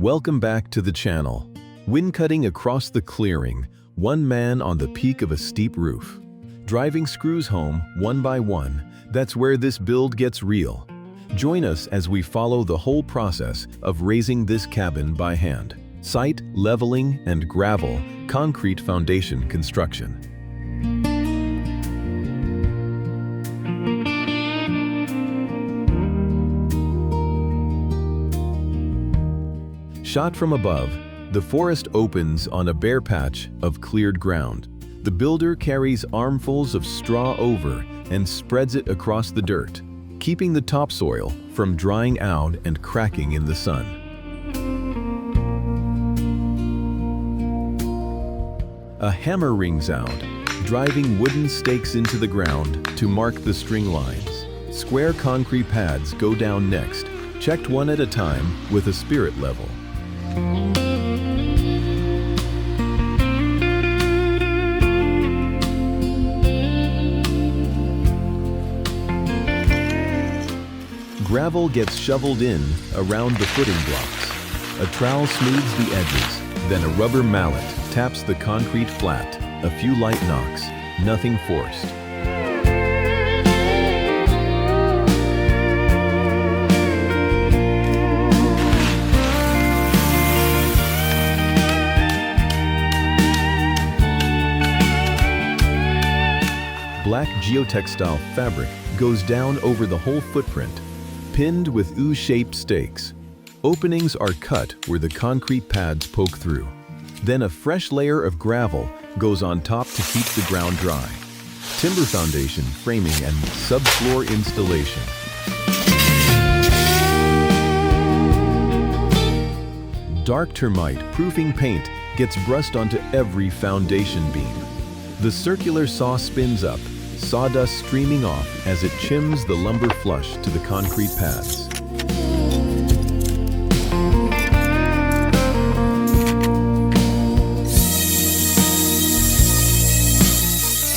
Welcome back to the channel. Wind cutting across the clearing, one man on the peak of a steep roof. Driving screws home one by one, that's where this build gets real. Join us as we follow the whole process of raising this cabin by hand. Site, leveling, and gravel, concrete foundation construction. Shot from above, the forest opens on a bare patch of cleared ground. The builder carries armfuls of straw over and spreads it across the dirt, keeping the topsoil from drying out and cracking in the sun. A hammer rings out, driving wooden stakes into the ground to mark the string lines. Square concrete pads go down next, checked one at a time with a spirit level. Gravel gets shoveled in around the footing blocks. A trowel smooths the edges, then a rubber mallet taps the concrete flat. A few light knocks, nothing forced. Black geotextile fabric goes down over the whole footprint, pinned with U-shaped stakes. Openings are cut where the concrete pads poke through. Then a fresh layer of gravel goes on top to keep the ground dry. Timber foundation, framing, and subfloor installation. Dark termite proofing paint gets brushed onto every foundation beam. The circular saw spins up, sawdust streaming off as it chims the lumber flush to the concrete pads.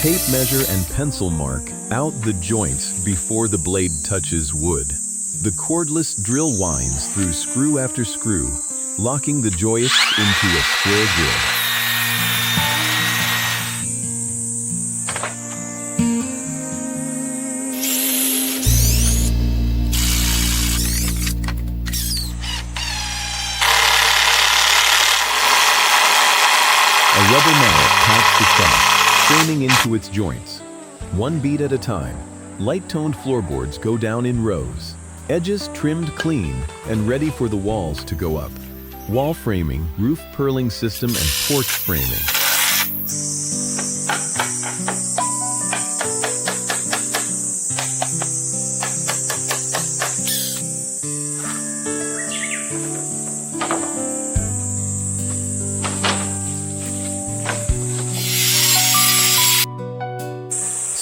Tape measure and pencil mark out the joints before the blade touches wood. The cordless drill winds through screw after screw, locking the joists into a square grid. A rubber mallet taps the top, framing into its joints. One bead at a time, light-toned floorboards go down in rows, edges trimmed clean and ready for the walls to go up. Wall framing, roof purling system, and porch framing.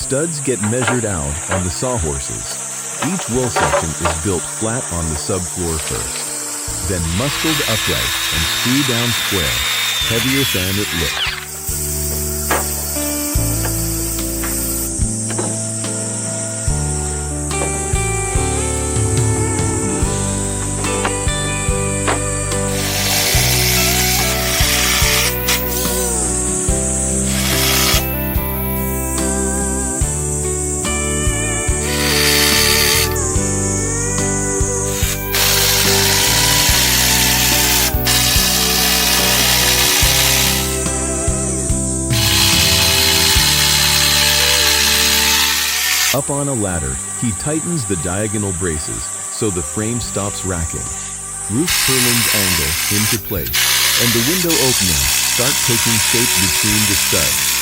Studs get measured out on the sawhorses. Each wool section is built flat on the subfloor first, then muscled upright and screwed down square, heavier than it looks. Up on a ladder, he tightens the diagonal braces so the frame stops racking. Roof purlins angle into place, and the window openings start taking shape between the studs.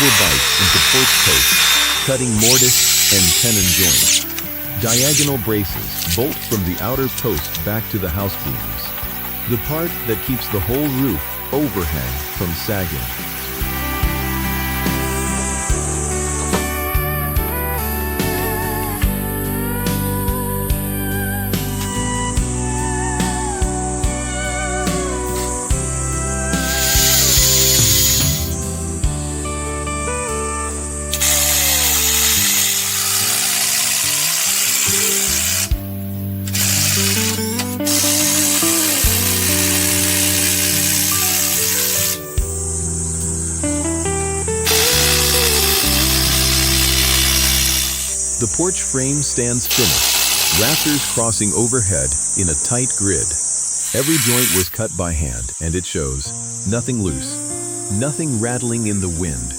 a bite into porch posts, cutting mortise and tenon joints. Diagonal braces bolt from the outer post back to the house beams, the part that keeps the whole roof overhang from sagging. The porch frame stands finished, rafters crossing overhead in a tight grid. Every joint was cut by hand, and it shows. Nothing loose, nothing rattling in the wind.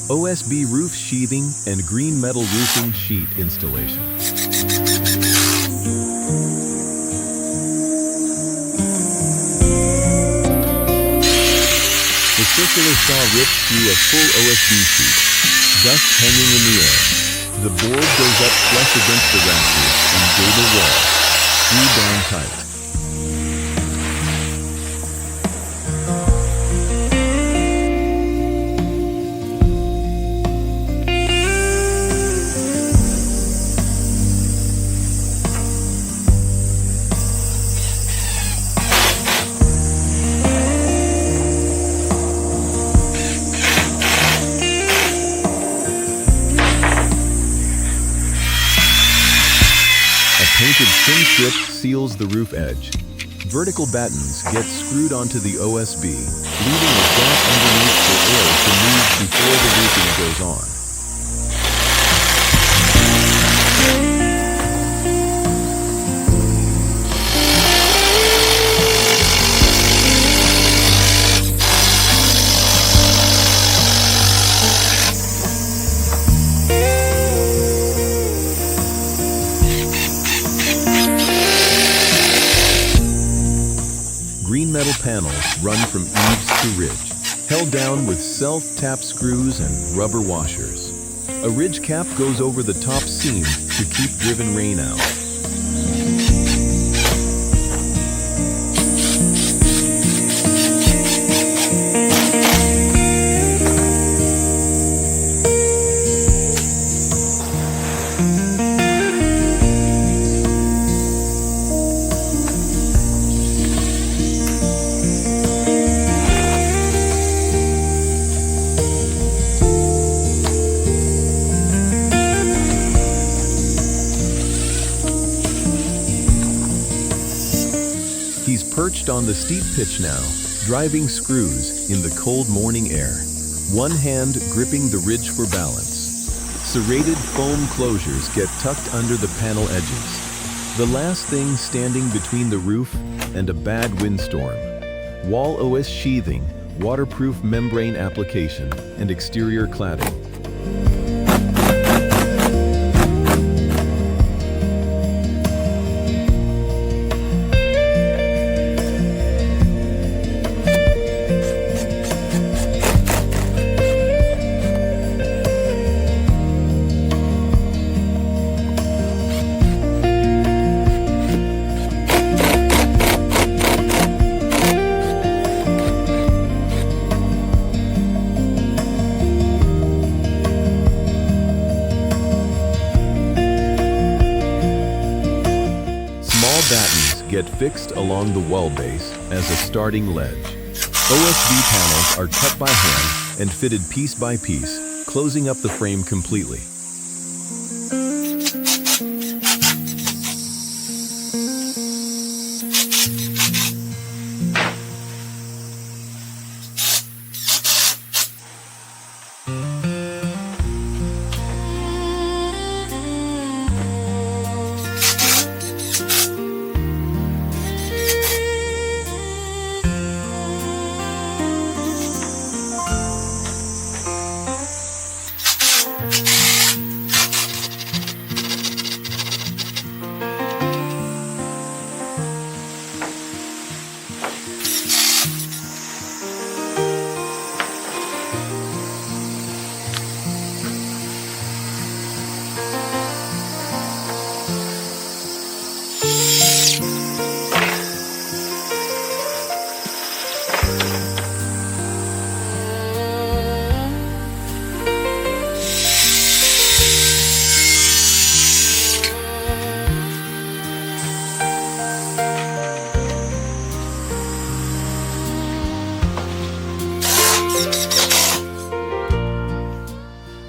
OSB roof sheathing and green metal roofing sheet installation. The circular saw rips through a full OSB sheet, dust hanging in the air. The board goes up flush against the rafters and gable wall, screwed down tight. Painted trim strip seals the roof edge. Vertical battens get screwed onto the OSB, leaving a gap underneath for air to move before the roofing goes on. Green metal panels run from eaves to ridge, held down with self-tap screws and rubber washers. A ridge cap goes over the top seam to keep driven rain out. He's perched on the steep pitch now, driving screws in the cold morning air, one hand gripping the ridge for balance. Serrated foam closures get tucked under the panel edges, the last thing standing between the roof and a bad windstorm. Wall OS sheathing, waterproof membrane application, and exterior cladding. Battens get fixed along the wall base as a starting ledge. OSB panels are cut by hand and fitted piece by piece, closing up the frame completely.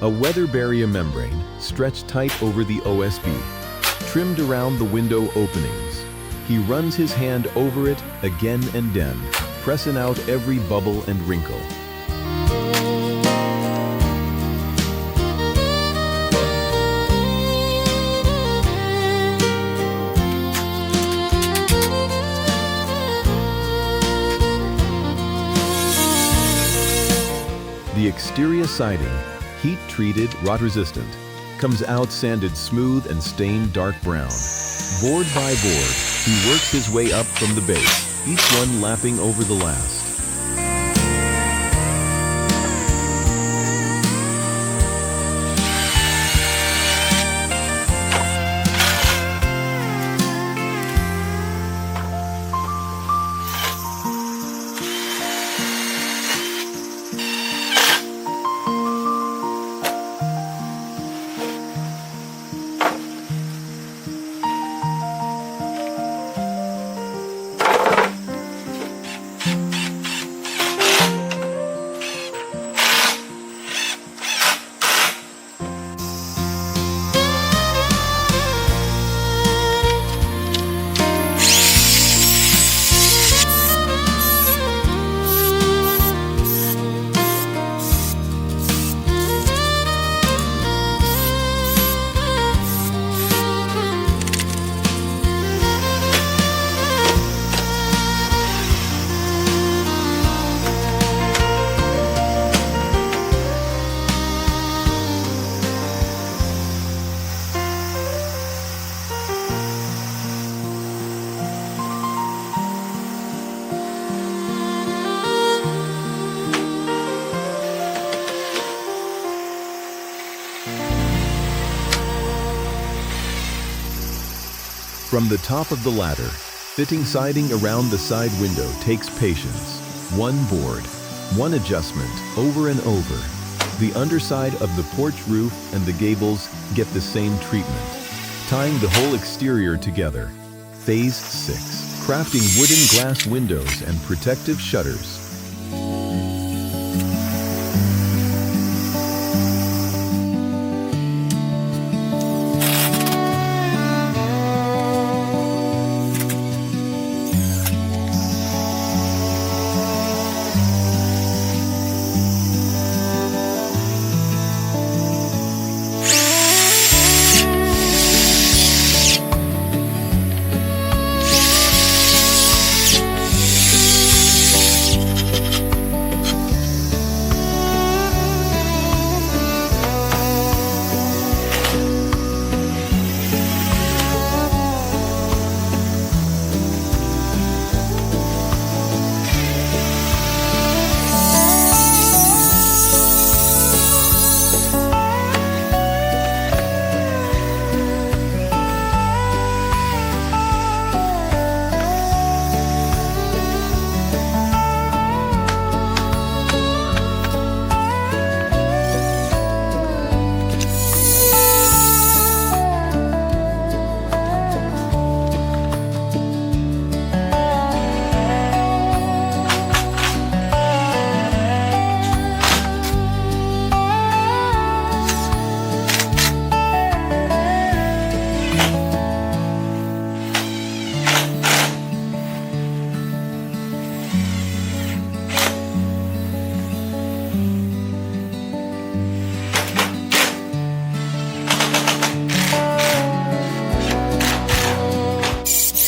A weather barrier membrane stretched tight over the OSB, trimmed around the window openings. He runs his hand over it again and again, pressing out every bubble and wrinkle. The exterior siding, heat-treated, rot-resistant, comes out sanded smooth and stained dark brown. Board by board, he works his way up from the base, each one lapping over the last. From the top of the ladder, fitting siding around the side window takes patience. One board, one adjustment, over and over. The underside of the porch roof and the gables get the same treatment, tying the whole exterior together. Phase 6, crafting wooden glass windows and protective shutters.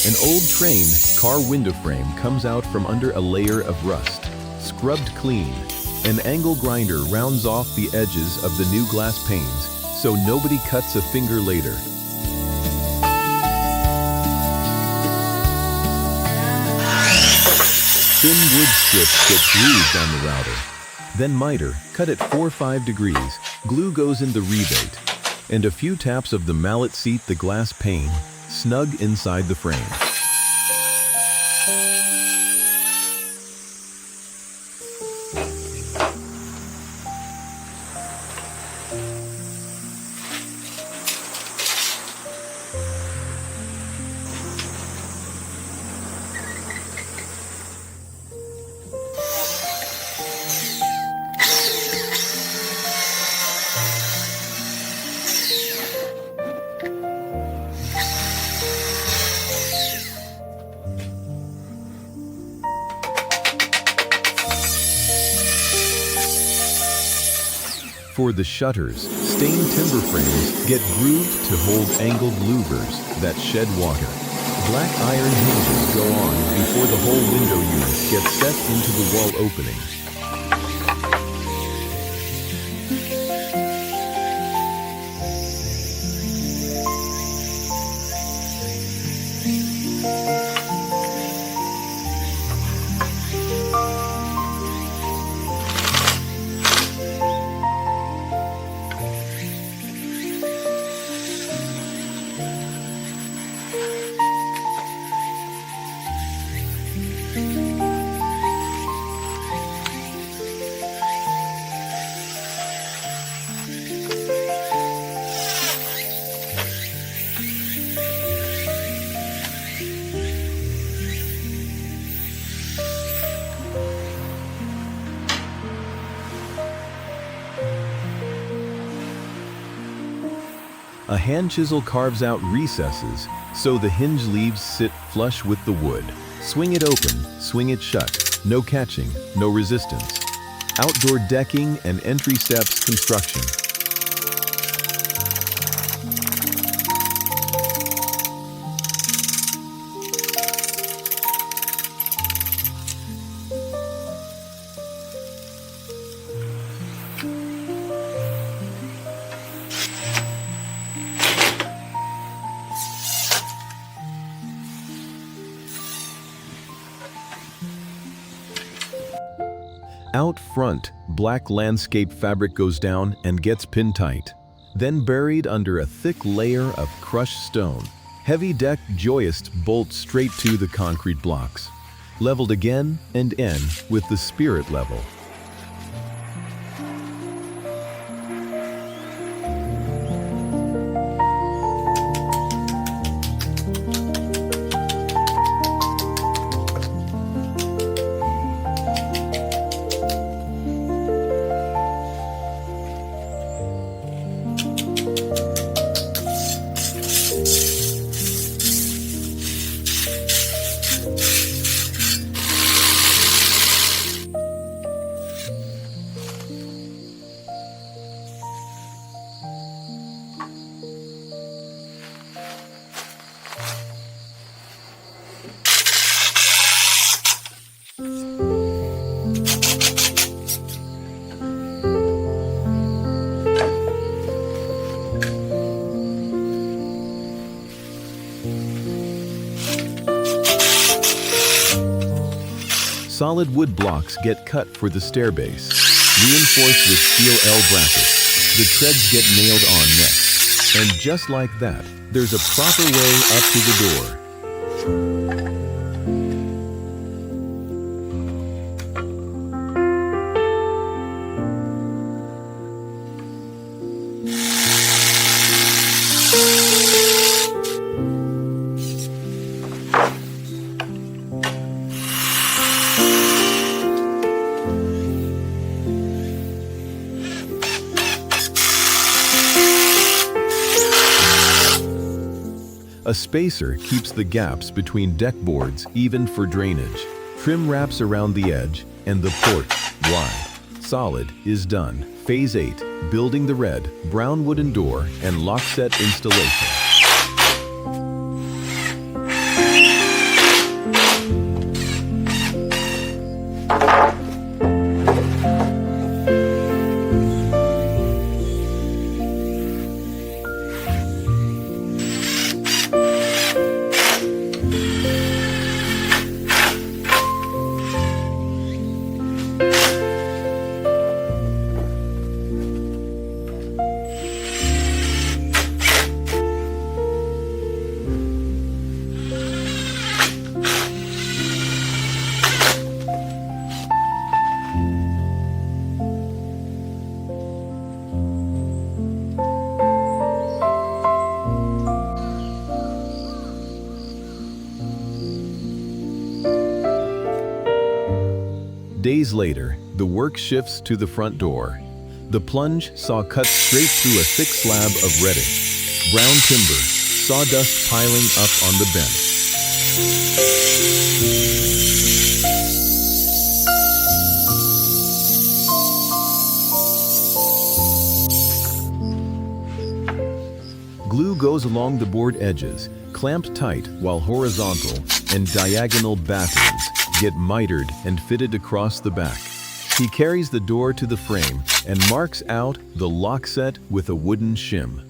An old train car window frame comes out from under a layer of rust, scrubbed clean. An angle grinder rounds off the edges of the new glass panes so nobody cuts a finger later. Thin wood strips get grooved on the router. Then miter, cut at 4-5 degrees, glue goes in the rebate, and a few taps of the mallet seat the glass pane, snug inside the frame. For the shutters, stained timber frames get grooved to hold angled louvers that shed water. Black iron hinges go on before the whole window unit gets set into the wall opening. A hand chisel carves out recesses so the hinge leaves sit flush with the wood. Swing it open, swing it shut. No catching, no resistance. Outdoor decking and entry steps construction. Out front, black landscape fabric goes down and gets pin tight. Then buried under a thick layer of crushed stone, heavy deck joists bolt straight to the concrete blocks. Leveled again and end with the spirit level. Solid wood blocks get cut for the stair base. Reinforced with steel L brackets, the treads get nailed on next. And just like that, there's a proper way up to the door. A spacer keeps the gaps between deck boards even for drainage. Trim wraps around the edge, and the porch, wide, solid, is done. Phase 8, building the red, brown wooden door and Lockset installation. Days later, the work shifts to the front door. The plunge saw cuts straight through a thick slab of reddish-brown timber, sawdust piling up on the bench. glue goes along the board edges, clamped tight, while horizontal and diagonal battens get mitered and fitted across the back. He carries the door to the frame and marks out the Lockset with a wooden shim.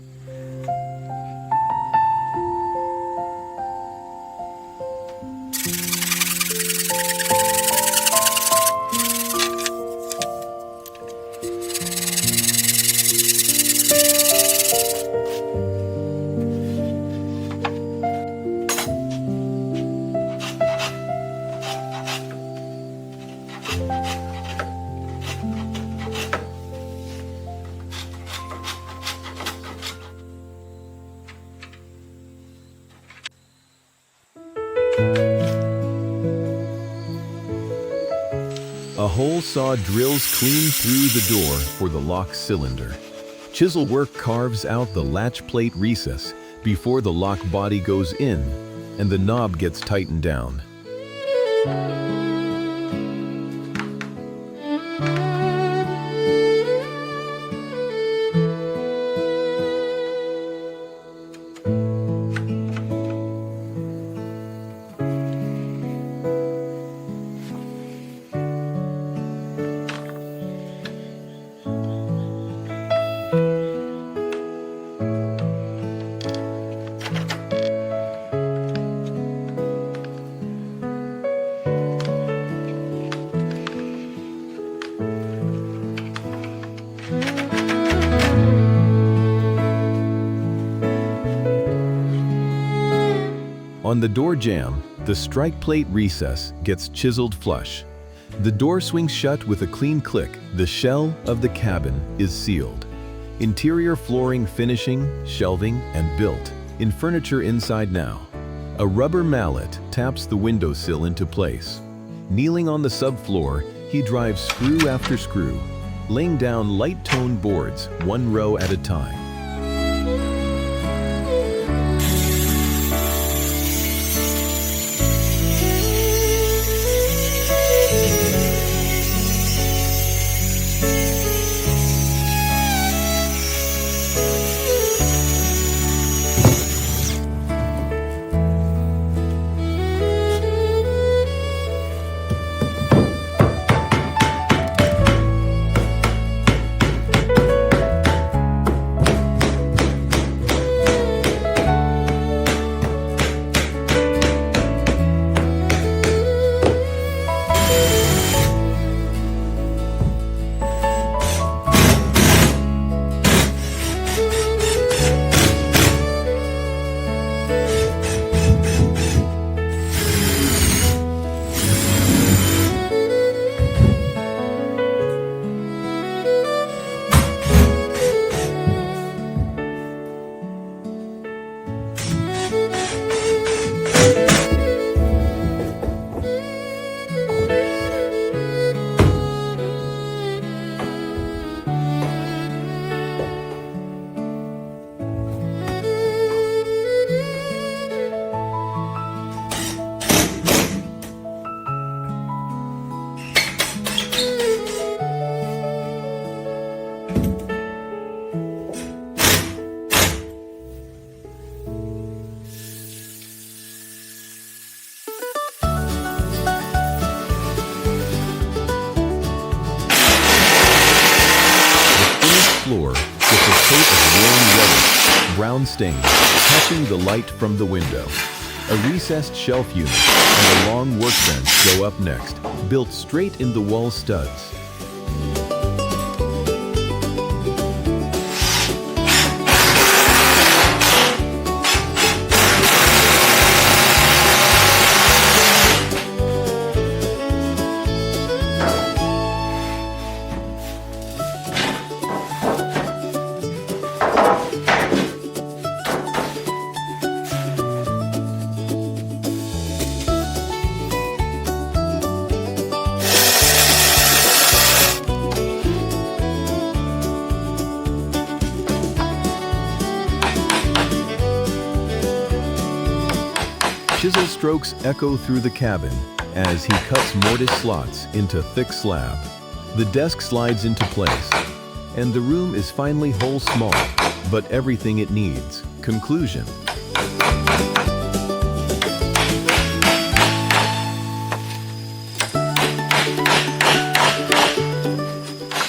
A hole saw drills clean through the door for the lock cylinder. Chisel work carves out the latch plate recess before the lock body goes in and the knob gets tightened down. On the door jamb, the strike plate recess gets chiseled flush. The door swings shut with a clean click. The shell of the cabin is sealed. Interior flooring finishing, shelving, and built in furniture inside now. A rubber mallet taps the windowsill into place. Kneeling on the subfloor, he drives screw after screw, laying down light tone boards one row at a time. Floor with a coat of warm reddish-brown stain catching the light from the window. A recessed shelf unit and a long workbench go up next, built straight in the wall studs. Chisel strokes echo through the cabin as he cuts mortise slots into thick slab. The desk slides into place, and the room is finally hole small, but everything it needs. Conclusion.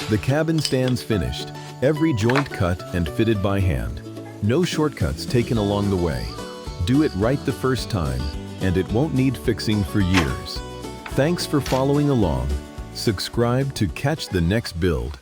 The cabin stands finished, every joint cut and fitted by hand. No shortcuts taken along the way. Do it right the first time, and it won't need fixing for years. Thanks for following along. Subscribe to catch the next build.